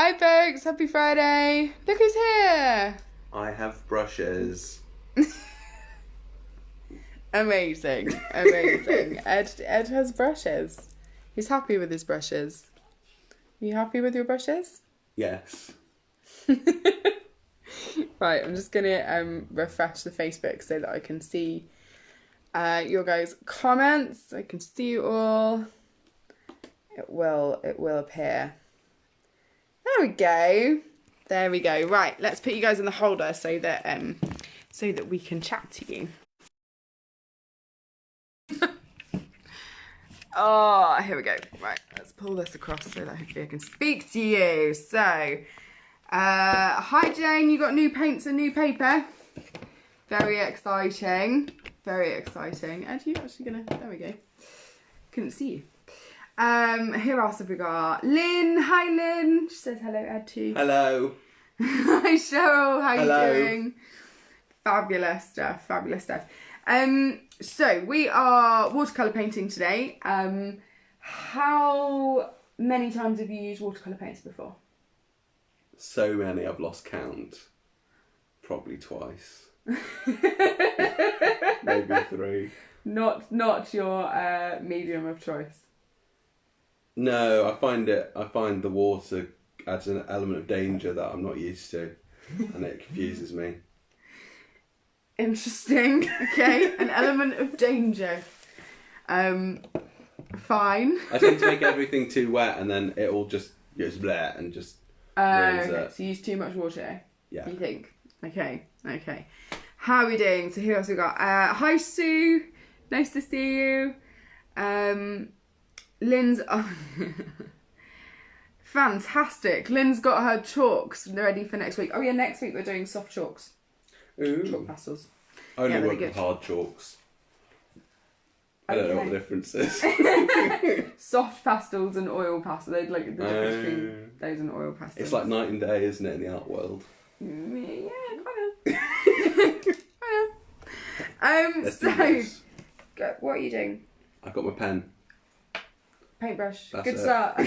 Hi folks, happy Friday. Look who's here. I have brushes. Amazing. Ed has brushes. He's happy with his brushes. You happy with your brushes? Yes. Right, I'm just gonna refresh the Facebook so that I can see your guys' comments. I can see you all. It will appear. There we go. Right, let's put you guys in the holder so that we can chat to you. Oh, here we go. Right, let's pull this across so that hopefully I can speak to you. So, hi Jane, you got new paints and new paper. Very exciting. Very exciting. Ed, you actually gonna, there we go. Couldn't see you. Who else have we got? Lynn, hi Lynn. She says hello, Ed too. Hello. Hi Cheryl, how Hello. you doing? Fabulous stuff. So we are watercolour painting today. How many times have you used watercolour paints before? So many I've lost count. Probably twice. Maybe 3. Not your medium of choice. No, I find the water adds an element of danger that I'm not used to, and it confuses me. Interesting. Okay, an element of danger. Fine. I tend to make everything too wet, and then it all just goes bleh and just ruins Okay. it. So you use too much water. Yeah. You think? Okay. How are we doing? So who else we got? Hi Sue. Nice to see you. Lynn's fantastic. Lynn's got her chalks ready for next week. Oh yeah, next week we're doing soft chalks. Ooh. Chalk pastels. Only Yeah, work really with good. hard chalks. I don't know what the difference is. Soft pastels and oil pastels. They'd like the difference between those and oil pastels. It's like night and day, isn't it, in the art world? Yeah, kind of. So, what are you doing? I've got my pen. Paintbrush. That's Good it. start.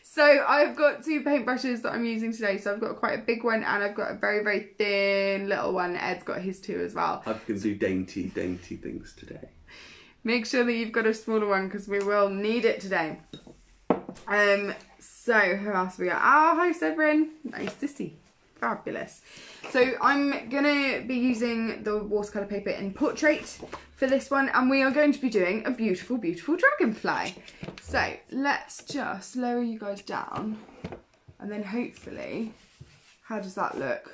So I've got 2 paintbrushes that I'm using today. So I've got quite a big one and I've got a very, very thin little one. Ed's got his 2 as well. I'm going to do dainty things today. Make sure that you've got a smaller one because we will need it today. So who else have we got? Oh, hi Severin. Nice to see. Fabulous. So I'm gonna be using the watercolour paper in portrait for this one, and we are going to be doing a beautiful, beautiful dragonfly. So let's just lower you guys down, and then hopefully, how does that look?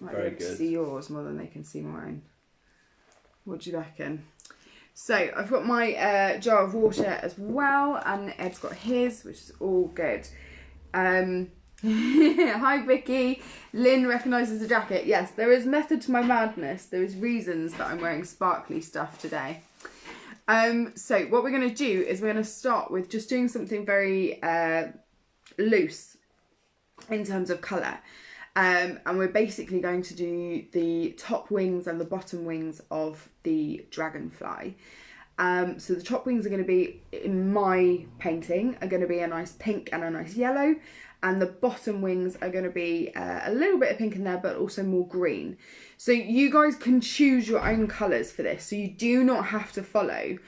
Might Very be able to good. see yours more than they can see mine. What do you reckon? So I've got my jar of water as well, and Ed's got his, which is all good. Hi Vicky. Lynn recognises the jacket. Yes, there is method to my madness. There is reasons that I'm wearing sparkly stuff today. So what we're going to do is we're going to start with just doing something very loose in terms of colour. And we're basically going to do the top wings and the bottom wings of the dragonfly. So the top wings are going to be, in my painting, are going to be a nice pink and a nice yellow. And the bottom wings are going to be a little bit of pink in there, but also more green. So you guys can choose your own colours for this. So you do not have to follow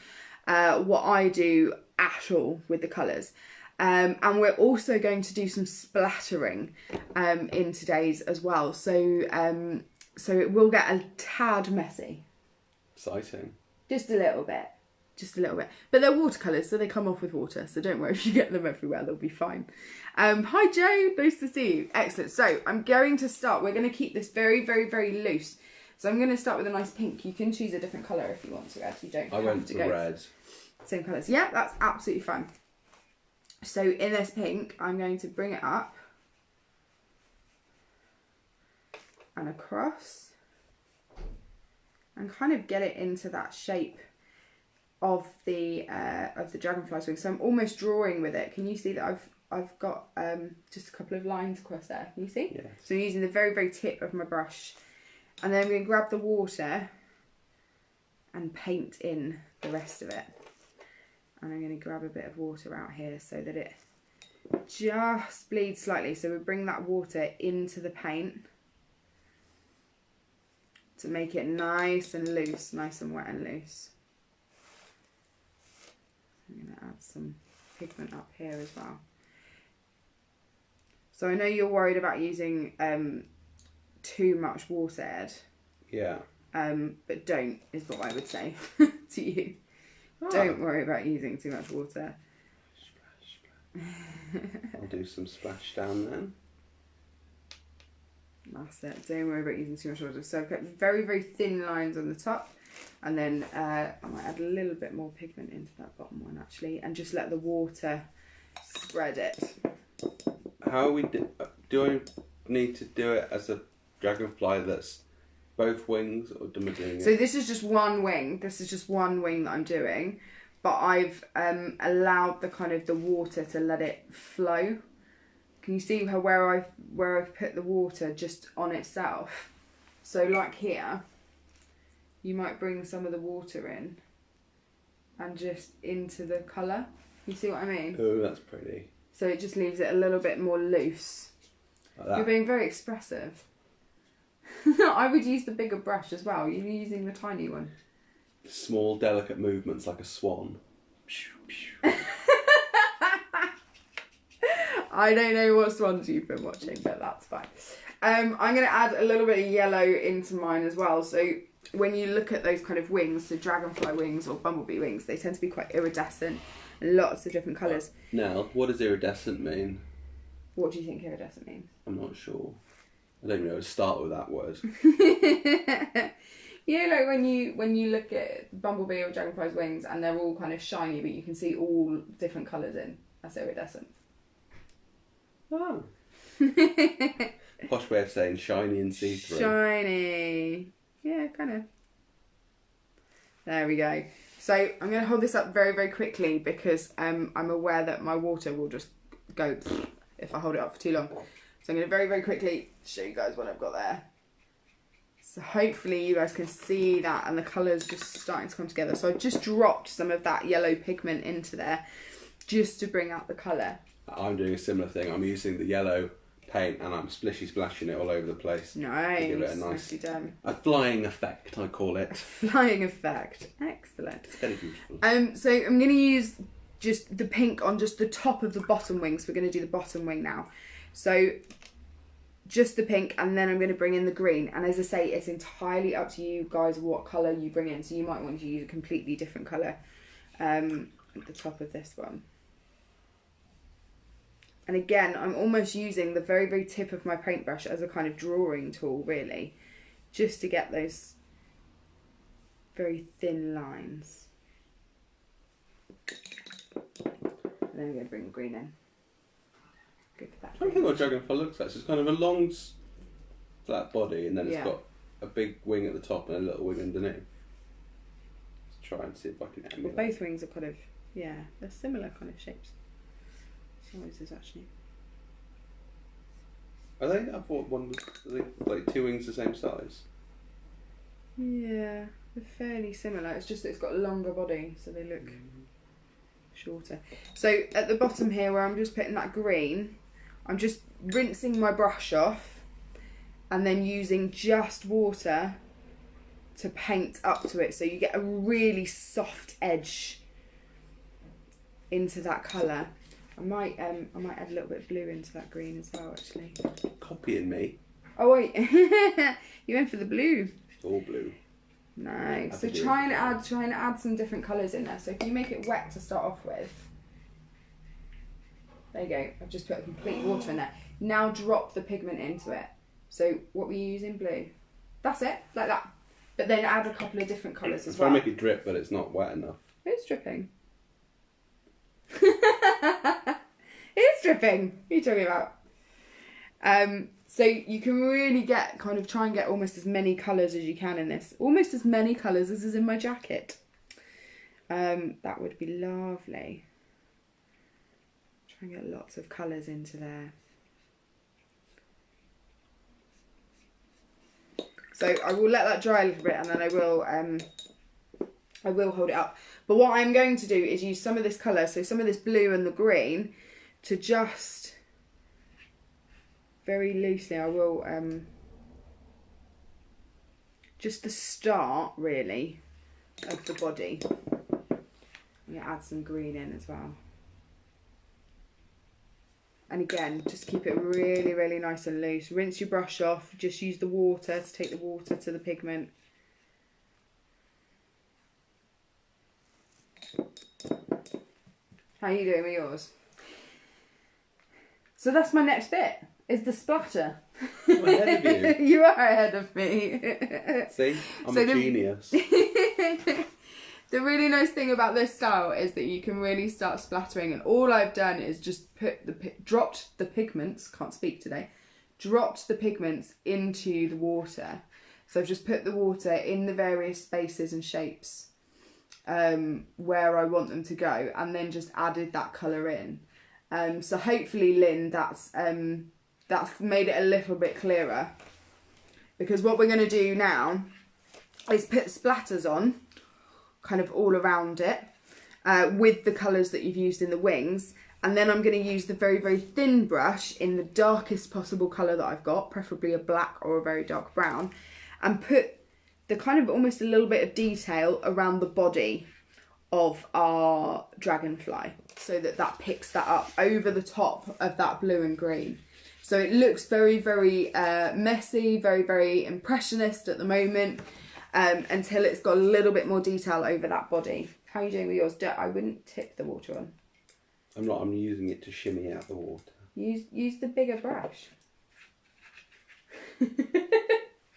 what I do at all with the colours. And we're also going to do some splattering in today's as well. So it will get a tad messy. Exciting. Just a little bit. But they're watercolours, so they come off with water. So don't worry if you get them everywhere, they'll be fine. Hi Joe, nice to see you. Excellent. So I'm going to start. We're going to keep this very, very, very loose. So I'm going to start with a nice pink. You can choose a different colour if you want to, Ed. You don't I have went to for go red. same colours. Yeah, that's absolutely fine. So in this pink, I'm going to bring it up and across and kind of get it into that shape of the dragonfly's wing. So I'm almost drawing with it. Can you see that I've got just a couple of lines across there? Can you see? Yes. So I'm using the very, very tip of my brush, and then I'm going to grab the water and paint in the rest of it. And I'm going to grab a bit of water out here so that it just bleed slightly. So we bring that water into the paint to make it nice and loose, nice and wet and loose. I'm going to add some pigment up here as well. So I know you're worried about using too much water, Ed. Yeah. But don't, is what I would say to you. Oh. Don't worry about using too much water. Splash, splash. I'll do some splash down then. That's it. Don't worry about using too much water. So I've got very, very thin lines on the top. And then I might add a little bit more pigment into that bottom one, actually. And just let the water spread it. How are we... Do I need to do it as a dragonfly that's both wings, or am I doing it? So this is just one wing. This is just one wing that I'm doing. But I've allowed the kind of the water to let it flow. Can you see how where I've put the water just on itself? So like here, you might bring some of the water in and just into the colour. You see what I mean? Oh, that's pretty. So it just leaves it a little bit more loose. Like that. You're being very expressive. I would use the bigger brush as well. You're using the tiny one. Small, delicate movements like a swan. I don't know what swans you've been watching, but that's fine. I'm going to add a little bit of yellow into mine as well. So when you look at those kind of wings, so dragonfly wings or bumblebee wings, they tend to be quite iridescent. Lots of different colours. Now, what does iridescent mean? What do you think iridescent means? I'm not sure. I don't even know how to start with that word. You know, like when you look at bumblebee or dragonfly's wings and they're all kind of shiny, but you can see all different colours in. That's iridescent. Oh. Posh way of saying shiny and see-through. Shiny. Yeah, kind of. There we go. So I'm going to hold this up very, very quickly because I'm aware that my water will just go if I hold it up for too long. So I'm going to very, very quickly show you guys what I've got there. So hopefully you guys can see that and the colours just starting to come together. So I've just dropped some of that yellow pigment into there just to bring out the colour. I'm doing a similar thing. I'm using the yellow paint and I'm splashing it all over the place. Nice. To give it a Nicely done. A flying effect, I call it. Flying effect. Excellent. It's very beautiful. So I'm going to use just the pink on just the top of the bottom wing. So we're going to do the bottom wing now. So just the pink, and then I'm going to bring in the green. And as I say, it's entirely up to you guys what colour you bring in. So you might want to use a completely different colour at the top of this one. And again, I'm almost using the very, very tip of my paintbrush as a kind of drawing tool, really, just to get those very thin lines. And then I'm going to bring the green in. Go for that. I don't think what dragonfly looks like. So it's kind of a long, flat body, and then it's got a big wing at the top and a little wing underneath. Let's try and see if I can emulate. Well, both wings are kind of, yeah, they're similar kind of shapes. Sizes actually. Are they? I thought one was like two wings the same size. Yeah, they're fairly similar. It's just that it's got a longer body, so they look shorter. So at the bottom here, where I'm just putting that green, I'm just rinsing my brush off, and then using just water to paint up to it, so you get a really soft edge into that colour. I might add a little bit of blue into that green as well, actually. Copying me. Oh wait, you went for the blue. All blue. Nice. So try and add some different colours in there. So if you make it wet to start off with, there you go. I've just put a complete water in there. Now drop the pigment into it. So what were you using? Blue. That's it, like that. But then add a couple of different colours as well. I'm trying to make it drip, but it's not wet enough. It's dripping. It's dripping. What are you talking about? So you can really try and get almost as many colours as you can in this. Almost as many colours as is in my jacket. That would be lovely. Try and get lots of colours into there. So I will let that dry a little bit, and then I will hold it up. But what I'm going to do is use some of this colour, so some of this blue and the green, to just very loosely, I will just the start really of the body. I'm going to add some green in as well. And again, just keep it really, really nice and loose. Rinse your brush off. Just use the water to take the water to the pigment. How are you doing with yours? So that's my next bit, is the splatter. I'm ahead of you. You are ahead of me. See? I'm a genius. The really nice thing about this style is that you can really start splattering, and all I've done is just dropped the pigments, can't speak today, dropped the pigments into the water. So I've just put the water in the various spaces and shapes where I want them to go, and then just added that colour in. So hopefully, Lynn, that's made it a little bit clearer, because what we're going to do now is put splatters on kind of all around it with the colours that you've used in the wings, and then I'm going to use the very, very thin brush in the darkest possible colour that I've got, preferably a black or a very dark brown, and put the kind of almost a little bit of detail around the body of our dragonfly, so that picks that up over the top of that blue and green. So it looks very, very messy, very, very impressionist at the moment, until it's got a little bit more detail over that body. How are you doing with yours? I wouldn't tip the water on. I'm not, I'm using it to shimmy out the water. Use the bigger brush.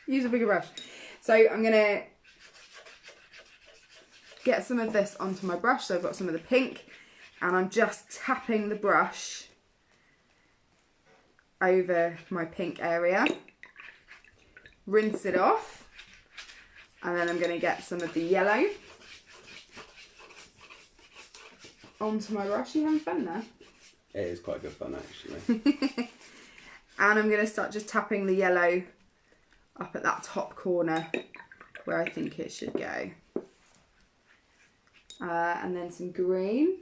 Use a bigger brush. So I'm going to get some of this onto my brush. So I've got some of the pink, and I'm just tapping the brush over my pink area. Rinse it off. And then I'm going to get some of the yellow onto my brush. Are you having fun there? It is quite good fun, actually. And I'm going to start just tapping the yellow up at that top corner where I think it should go. And then some green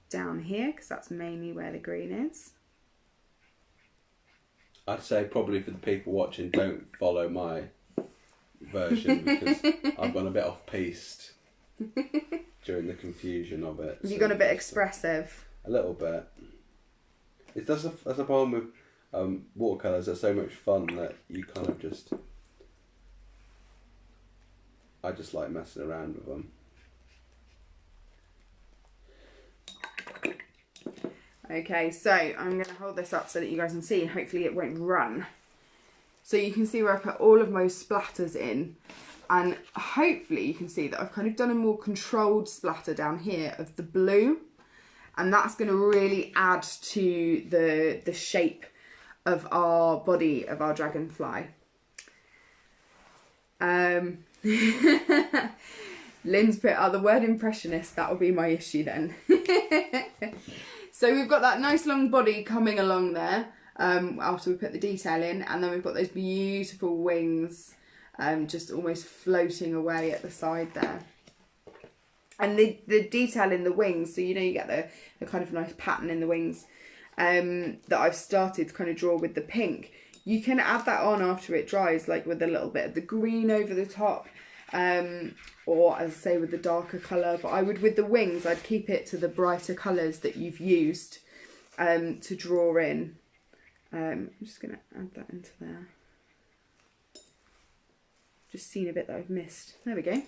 down here, because that's mainly where the green is. I'd say probably for the people watching, don't follow my version, because I've gone a bit off-piste during the confusion of it. Have you gone a bit expressive? A little bit. That's a problem with watercolours. They're so much fun that you kind of just... I just like messing around with them. Okay, so I'm going to hold this up so that you guys can see, and hopefully it won't run. So you can see where I put all of my splatters in, and hopefully you can see that I've kind of done a more controlled splatter down here of the blue, and that's going to really add to the shape of our body of our dragonfly. Lynn's put out the word impressionist, that will be my issue then. So we've got that nice long body coming along there after we put the detail in, and then we've got those beautiful wings just almost floating away at the side there. And the detail in the wings, so you know you get the kind of nice pattern in the wings that I've started to kind of draw with the pink. You can add that on after it dries, like with a little bit of the green over the top, or as I say, with the darker colour. But I would, with the wings, I'd keep it to the brighter colours that you've used to draw in. I'm just going to add that into there. Just seen a bit that I've missed. There we go.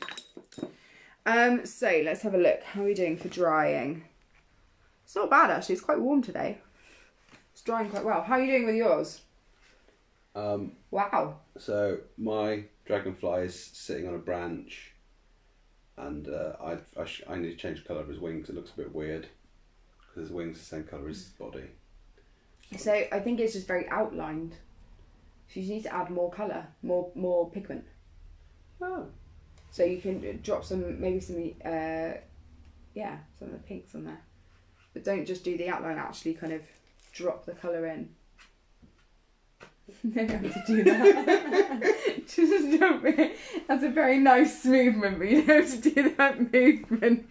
So let's have a look. How are we doing for drying? It's not bad actually. It's quite warm today. It's drying quite well. How are you doing with yours? Wow. So my dragonfly is sitting on a branch, and I need to change the colour of his wings. It looks a bit weird because his wings are the same colour as his body. So I think it's just very outlined. So you need to add more colour, more pigment. Oh. So you can drop some, maybe some, some of the pinks on there. But don't just do the outline, actually kind of drop the colour in. You don't have to do that. Just drop it. That's a very nice movement, but you don't have to do that movement.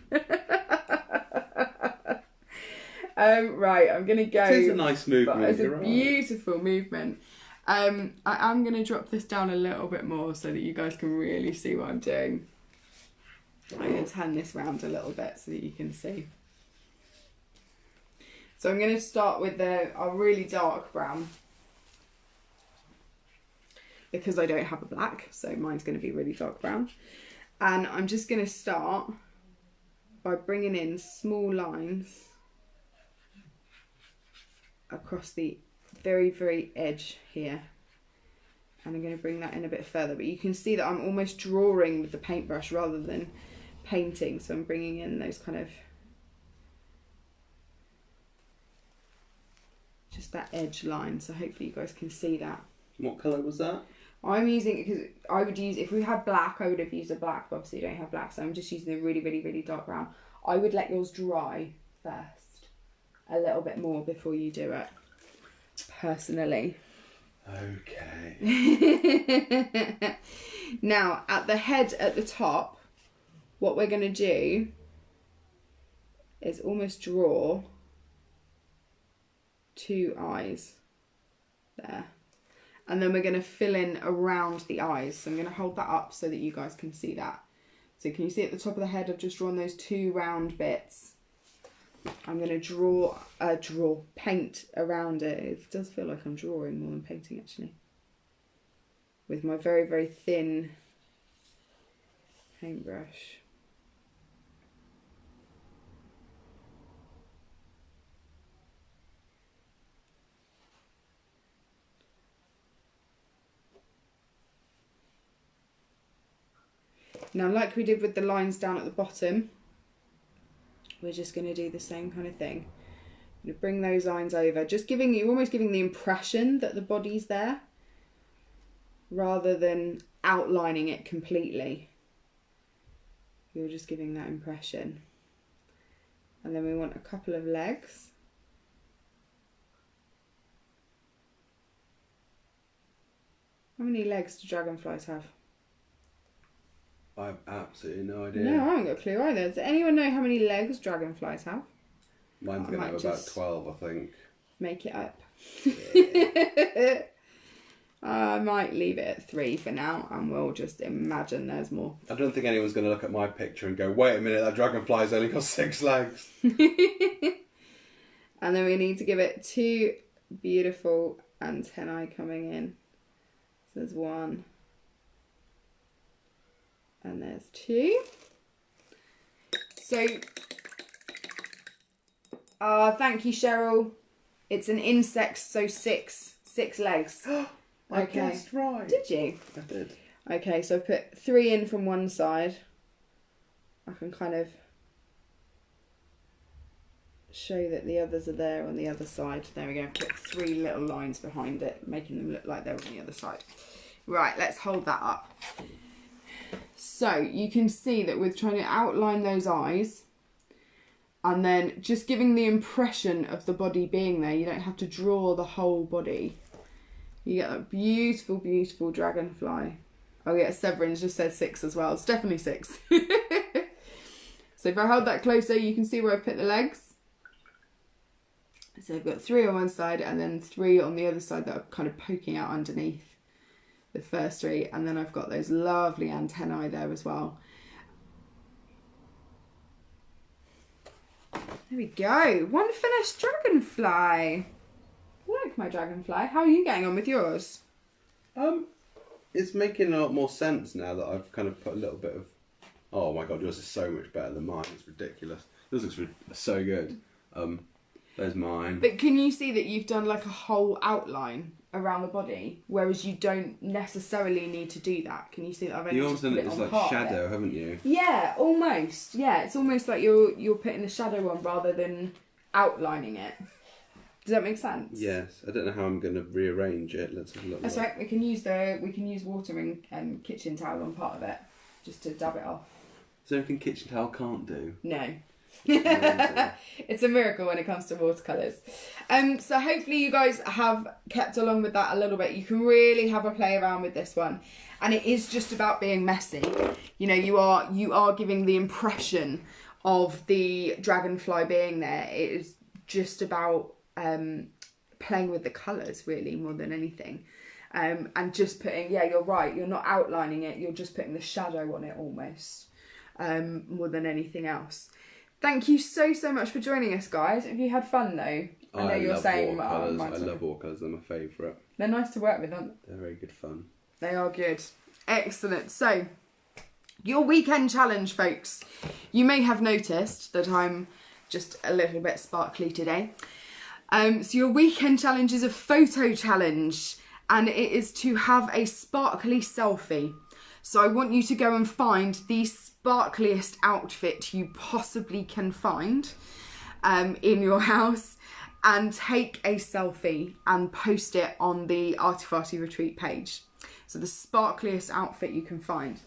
Right, I'm going to go. It is a nice movement. It's a beautiful movement. I am going to drop this down a little bit more so that you guys can really see what I'm doing. I'm going to turn this round a little bit so that you can see. So I'm going to start with a really dark brown, because I don't have a black, so mine's going to be really dark brown. And I'm just going to start by bringing in small lines across the very, very edge here. And I'm going to bring that in a bit further, but you can see that I'm almost drawing with the paintbrush rather than painting. So I'm bringing in those kind of, just that edge line. So hopefully you guys can see that. What colour was that? I'm using, because I would use, if we had black, I would have used a black, but obviously you don't have black, so I'm just using a really, really, really dark brown. I would let yours dry first, a little bit more before you do it, personally. Okay. Now, at the head at the top, what we're going to do is almost draw 2 eyes there. And then we're going to fill in around the eyes. So I'm going to hold that up so that you guys can see that. So can you see at the top of the head, I've just drawn those 2 round bits. I'm going to paint around it. It does feel like I'm drawing more than painting, actually. With my very, very thin paintbrush. Now, like we did with the lines down at the bottom, we're just going to do the same kind of thing. I'm going to bring those lines over, just giving you, almost giving the impression that the body's there, rather than outlining it completely. You're just giving that impression. And then we want a couple of legs. How many legs do dragonflies have? I have absolutely no idea. No, I haven't got a clue either. Does anyone know how many legs dragonflies have? Mine's going to have about 12, I think. Make it up. Yeah. I might leave it at 3 for now, and we'll just imagine there's more. I don't think anyone's going to look at my picture and go, wait a minute, that dragonfly's only got 6 legs. And then we need to give it 2 beautiful antennae coming in. So there's 1. And there's 2. So, thank you, Cheryl. It's an insect, so 6 legs. I guessed right. Did you? I did. Okay, so I put 3 in from one side. I can kind of show that the others are there on the other side. There we go. Put 3 little lines behind it, making them look like they're on the other side. Right, let's hold that up. So you can see that we're trying to outline those eyes, and then just giving the impression of the body being there. You don't have to draw the whole body. You get that beautiful, beautiful dragonfly. Oh yeah, Severin's just said 6 as well. It's definitely 6. So if I hold that closer, you can see where I've put the legs. So I've got 3 on one side and then 3 on the other side that are kind of poking out underneath the first 3, and then I've got those lovely antennae there as well. There we go. One finished dragonfly. I like my dragonfly. How are you getting on with yours? It's making a lot more sense now that I've kind of put a little bit of... Oh my god, yours is so much better than mine. It's ridiculous. Yours looks so good. There's mine. But can you see that you've done like a whole outline around the body, whereas you don't necessarily need to do that? Can you see that I've only just put it on like part shadow, of it? haven't you? Yeah, almost. Yeah, it's almost like you're putting the shadow on rather than outlining it. Does that make sense? Yes. I don't know how I'm going to rearrange it. Let's have a look. That's right. We can use water and kitchen towel on part of it, just to dab it off. Is there anything kitchen towel can't do? No. It's a miracle when it comes to watercolours. So hopefully you guys have kept along with that a little bit. You can really have a play around with this one, and it is just about being messy. You know, you are giving the impression of the dragonfly being there. It is just about playing with the colours really more than anything. And just putting, yeah, you're right, you're not outlining it, you're just putting the shadow on it almost, more than anything else. Thank you so much for joining us, guys. Have you had fun though? I know you're saying watercolours. I love watercolours, they're my favourite. They're nice to work with, aren't they? They're very good fun. They are good. Excellent. So, your weekend challenge, folks. You may have noticed that I'm just a little bit sparkly today. So your weekend challenge is a photo challenge, and it is to have a sparkly selfie. So I want you to go and find the sparkliest outfit you possibly can find in your house, and take a selfie and post it on the Arty Farty Retreat page. So the sparkliest outfit you can find.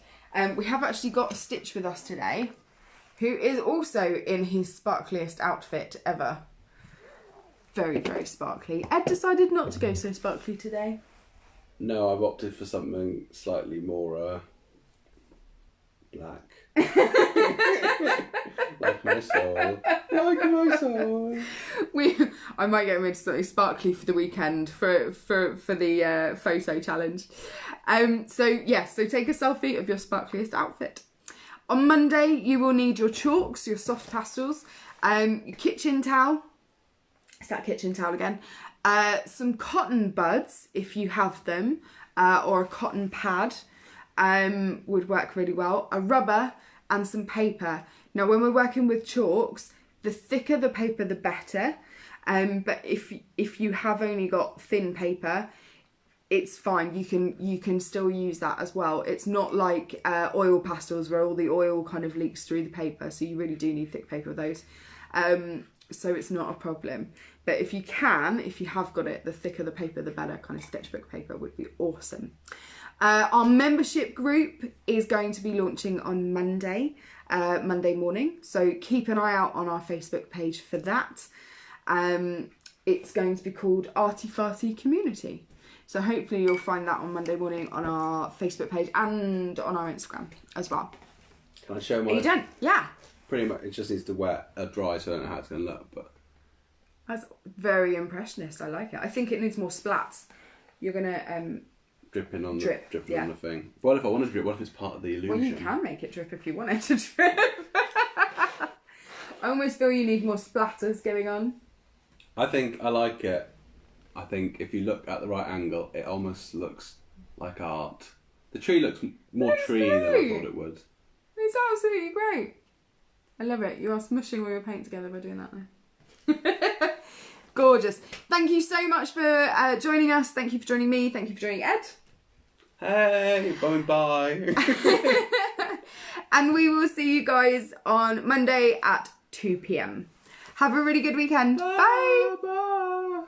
We have actually got Stitch with us today, who is also in his sparkliest outfit ever. Very, very sparkly. Ed decided not to go so sparkly today. No, I've opted for something slightly more black. Like my soul. Like my soul. I might get him into something sparkly for the weekend for the photo challenge. So take a selfie of your sparkliest outfit. On Monday, you will need your chalks, your soft pastels, your kitchen towel. It's that kitchen towel again. Some cotton buds, if you have them, or a cotton pad, would work really well. A rubber and some paper. Now, when we're working with chalks, the thicker the paper, the better. But if you have only got thin paper, it's fine. You can still use that as well. It's not like oil pastels where all the oil kind of leaks through the paper. So you really do need thick paper with those. So it's not a problem. But if you have got it, the thicker the paper, the better. Kind of sketchbook paper would be awesome. Our membership group is going to be launching on Monday morning. So keep an eye out on our Facebook page for that. It's going to be called Arty Farty Community. So hopefully you'll find that on Monday morning on our Facebook page and on our Instagram as well. Can I show my... Are you done? Yeah. Pretty much, it just needs to dry, so I don't know how it's going to look, but... That's very impressionist. I like it. I think it needs more splats. You're going to... dripping on yeah. on the thing. What if I wanted to drip? What if it's part of the illusion? Well, you can make it drip if you want it to drip. I almost feel you need more splatters going on. I think I like it. I think if you look at the right angle, it almost looks like art. The tree looks more tree than I thought it would. It's absolutely great. I love it. You are smushing all your paint together by doing that now. Gorgeous. Thank you so much for joining us. Thank you for joining me. Thank you for joining Ed. Hey, bye. And we will see you guys on Monday at 2 p.m. Have a really good weekend. Bye. Bye.